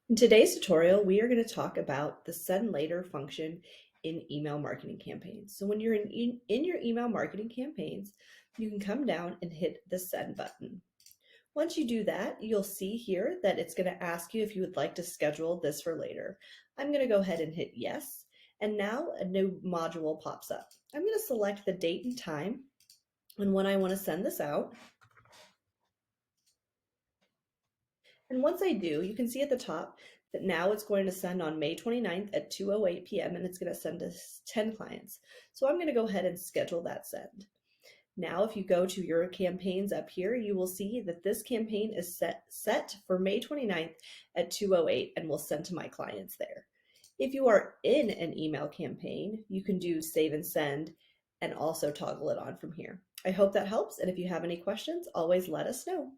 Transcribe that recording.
In today's tutorial, we are going to talk about the send later function in email marketing campaigns. So when you're in your email marketing campaigns, you can come down and hit the send button. Once you do that, you'll see here that it's going to ask you if you would like to schedule this for later. I'm going to go ahead and hit yes. And now a new module pops up. I'm going to select the date and time and when I want to send this out. And once I do, you can see at the top that now it's going to send on May 29th at 2:08 p.m. and it's going to send to 10 clients. So I'm going to go ahead and schedule that send. Now, if you go to your campaigns up here, you will see that this campaign is set for May 29th at 2:08 and will send to my clients there. If you are in an email campaign, you can do save and send and also toggle it on from here. I hope that helps. And if you have any questions, always let us know.